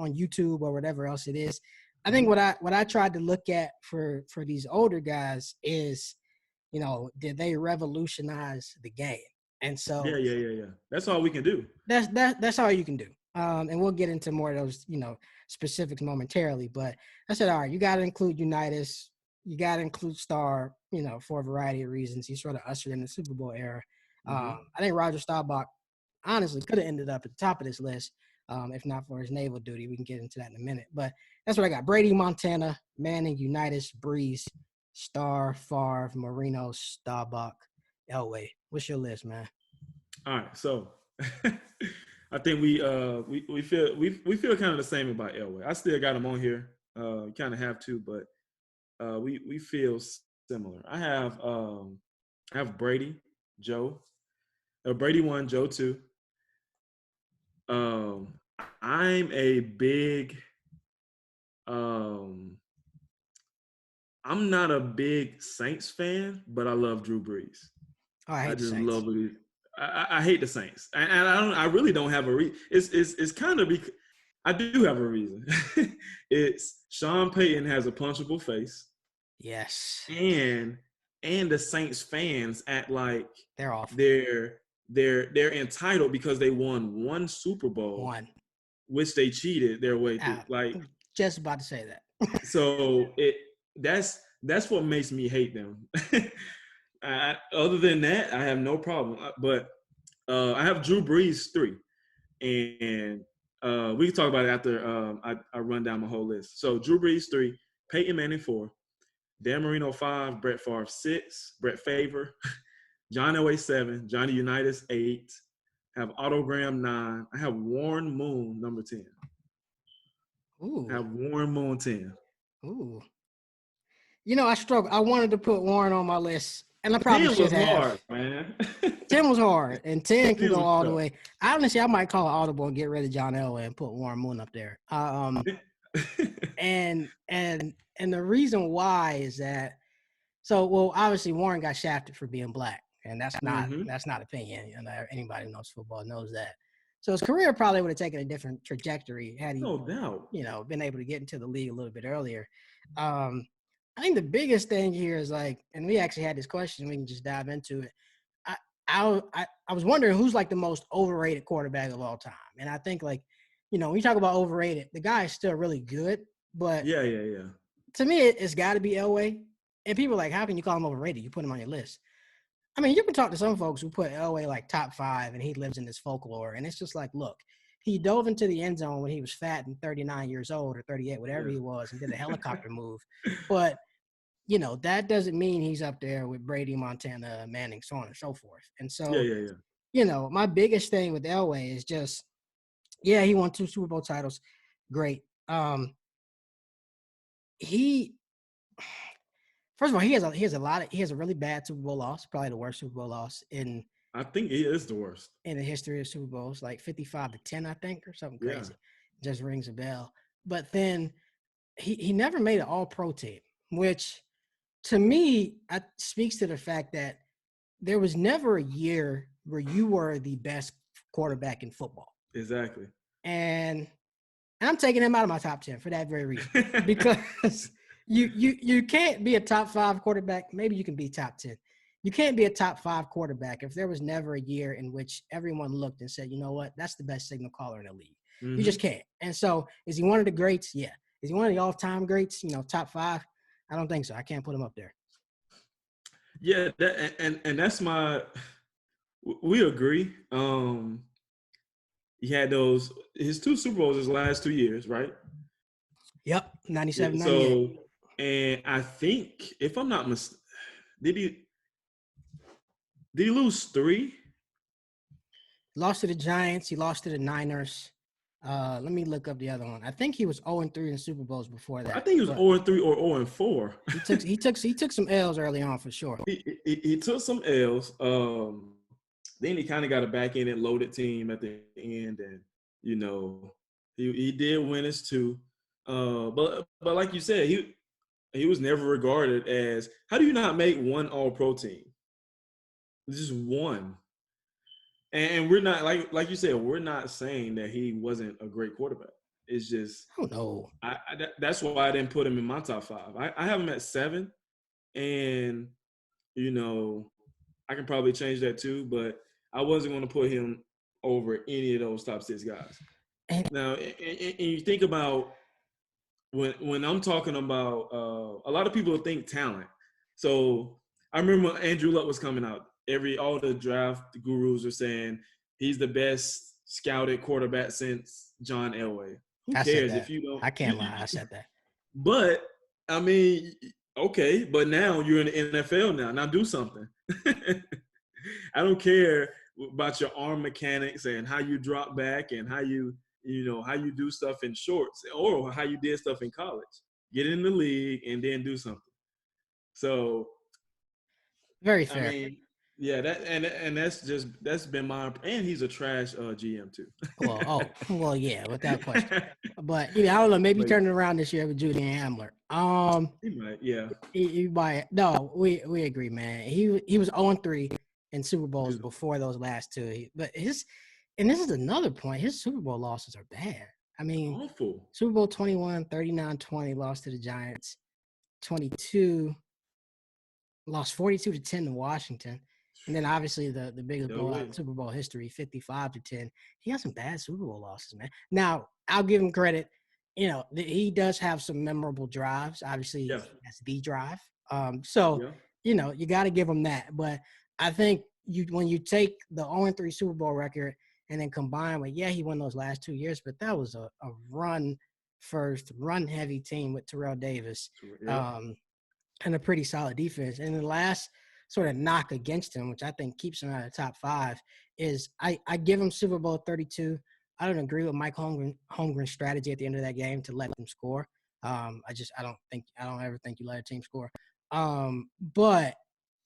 on YouTube or whatever else it is. I think Mhm. what I tried to look at for these older guys is, did they revolutionize the game? And Yeah, so yeah, yeah, yeah. That's all we can do. that's all you can do. And we'll get into more of those, specifics momentarily. But I said, all right, you got to include Unitas, you got to include Star, for a variety of reasons. He sort of ushered in the Super Bowl era. Mhm. I think Roger Staubach honestly could have ended up at the top of this list, if not for his naval duty. We can get into that in a minute. But that's what I got: Brady, Montana, Manning, Unitas, Breeze, Star, Favre, Marino, Staubach, Elway. What's your list, man? All right, so I think we feel kind of the same about Elway. I still got him on here. Kind of have to, but we feel similar. I have Brady, Joe, Brady 1, Joe 2. Um, I'm a big um, I'm not a big Saints fan, but I love Drew Brees. Oh, I I hate the just Saints. love it. I hate the Saints, and I don't. I really don't have a reason. It's kind of because I do have a reason. It's Sean Payton has a punchable face, Yes, and the Saints fans act like they're awful. they're they're entitled because they won one Super Bowl, One. which they cheated their way through. Uh, Like, just about to say that. so that's what makes me hate them. Other than that, I have no problem. But I have Drew Brees 3, and we can talk about it after I run down my whole list. So Drew Brees 3, Peyton Manning 4, Dan Marino 5, Brett Favre 6, Brett Favre, John Elway 7, Johnny Unitas 8, I have Otto Graham 9. I have Warren Moon number 10. I Ooh, have Warren Moon 10. ooh. I struggled. I wanted to put Warren on my list, and I probably 10 should was have. hard, man. 10 was hard, and 10 can 10 go was all the tough. way. Honestly, I might call it audible and get rid of John Elway and put Warren Moon up there. And the reason why is that, well, obviously Warren got shafted for being black, and that's not Mm-hmm. opinion. Anybody who knows football knows that. So his career probably would have taken a different trajectory had he, No doubt. been able to get into the league a little bit earlier. Um, I think the biggest thing here is like, and we actually had this question. We can just dive into it. I I was wondering who's like the most overrated quarterback of all time, and I think like, when you talk about overrated, the guy is still really good, but Yeah, yeah, yeah. to me, it's got to be Elway. And people are like, how can you call him overrated? You put him on your list. I mean, you can talk to some folks who put Elway like top 5, and he lives in this folklore, and it's just like, look, he dove into the end zone when he was fat and 39 years old or 38, whatever Yeah. he was, and did a helicopter move, but that doesn't mean he's up there with Brady, Montana, Manning, so on and so forth. And Yeah, so, yeah, yeah. my biggest thing with Elway is just, yeah, he won 2 Super Bowl titles. Great. He First of all, he has a really bad Super Bowl loss, probably the worst Super Bowl loss in I think it is the worst. the history of Super Bowls, like 55-10, I think, or something Yeah. crazy. Just rings a bell. But then he never made an all-pro team, which to me speaks to the fact that there was never a year where you were the best quarterback in football. Exactly. And I'm taking him out of my top 10 for that very reason. Because you can't be a top 5 quarterback. Maybe you can be top 10. You can't be a top 5 quarterback if there was never a year in which everyone looked and said, you know what, that's the best signal caller in the league. You just can't. And so is he one of the greats? Yeah. Is he one of the all-time greats, top 5? I don't think so. I can't put him up there. Yeah, and that's we agree. He had his 2 Super Bowls his last 2 years, right? Yep, 97, 98. So, and I think if I'm not mistaken, did he lose 3? Lost to the Giants. He lost to the Niners. Let me look up the other one. I think he was 0-3 in Super Bowls before that. I think he was 0-3 or 0-4. He took some L's early on for sure. He took some L's. Then he kind of got a back end and loaded team at the end, and he did win his 2. But like you said, he was never regarded as, how do you not make one All-Pro team? Just one. And we're not, like you said, we're not saying that he wasn't a great quarterback. It's just I don't know. that's why I didn't put him in my top 5. I have him at 7, and you know I can probably change that too, but I wasn't going to put him over any of those top 6 guys. And Now, and you think about when I'm talking about a lot of people think talent. So I remember when Andrew Luck was coming out. All the draft gurus are saying he's the best scouted quarterback since John Elway. Who I said cares that. if you don't? I can't lie. I said that. But I mean, okay, but now you're in the NFL now. Now do something. I don't care about your arm mechanics and how you drop back and how you how you do stuff in shorts or how you did stuff in college. Get in the league and then do something. So, Very I fair. mean, yeah, that's been my, and he's a trash GM too. Well, yeah, without question. But I don't know. Maybe turn it around this year with Julian Hamler. He might, yeah. He might. No, we agree, man. He was 0-3 in Super Bowls before those last two. But this is another point. His Super Bowl losses are bad. I mean, awful. Super Bowl 21, 39-20, lost to the Giants. 22, lost 42-10 to Washington. And then obviously the biggest blowout in Super Bowl history, 55-10. He has some bad Super Bowl losses, man. Now, I'll give him credit. He does have some memorable drives. Obviously, that's the drive. You got to give him that. But I think when you take the 0-3 Super Bowl record and then combine with, he won those last 2 years, but that was a run-heavy team with Terrell Davis and a pretty solid defense. And the last sort of knock against him, which I think keeps him out of the top 5, is I give him Super Bowl 32. I don't agree with Mike Holmgren's strategy at the end of that game to let them score. I don't ever think you let a team score. But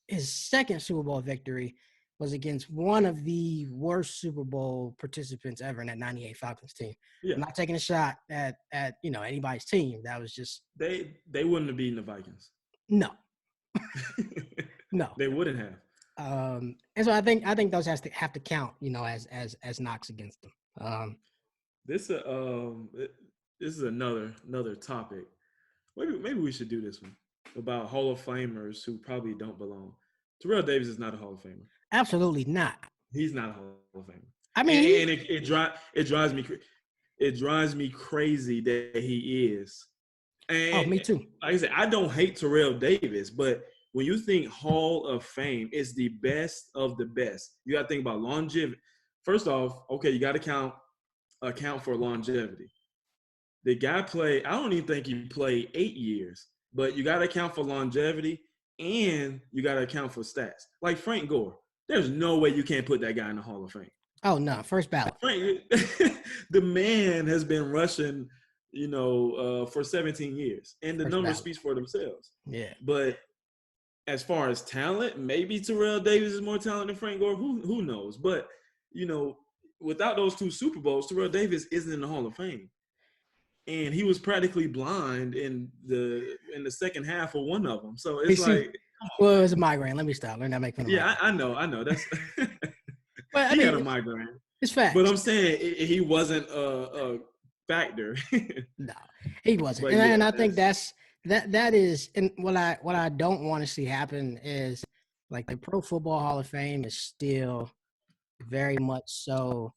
his second Super Bowl victory was against one of the worst Super Bowl participants ever in that 98 Falcons team. I'm not taking a shot at anybody's team. That was just they wouldn't have beaten the Vikings. No. No. They wouldn't have. And so I think those have to count, as knocks against them. This is another topic. Maybe we should do this one about Hall of Famers who probably don't belong. Terrell Davis is not a Hall of Famer. Absolutely not. He's not a Hall of Famer. I mean, and it drives me crazy that he is. And me too. Like I said, I don't hate Terrell Davis, but when you think Hall of Fame, it's the best of the best. You got to think about longevity. First off, okay, you got to account for longevity. The guy I don't even think he played 8 years, but you got to account for longevity and you got to account for stats. Like Frank Gore, there's no way you can't put that guy in the Hall of Fame. Oh, no, first ballot. The man has been rushing, for 17 years, and the numbers speak for themselves. Yeah. But as far as talent, maybe Terrell Davis is more talented than Frank Gore. Who knows? But without those 2 Super Bowls, Terrell Davis isn't in the Hall of Fame, and he was practically blind in the second half of one of them. So it's well, it was a migraine. Let me stop. Let me not make fun of I know. That's. But he had a migraine. It's fact. But I'm saying he wasn't a factor. No, he wasn't. And I think that is, and what I don't want to see happen is like the Pro Football Hall of Fame is still very much so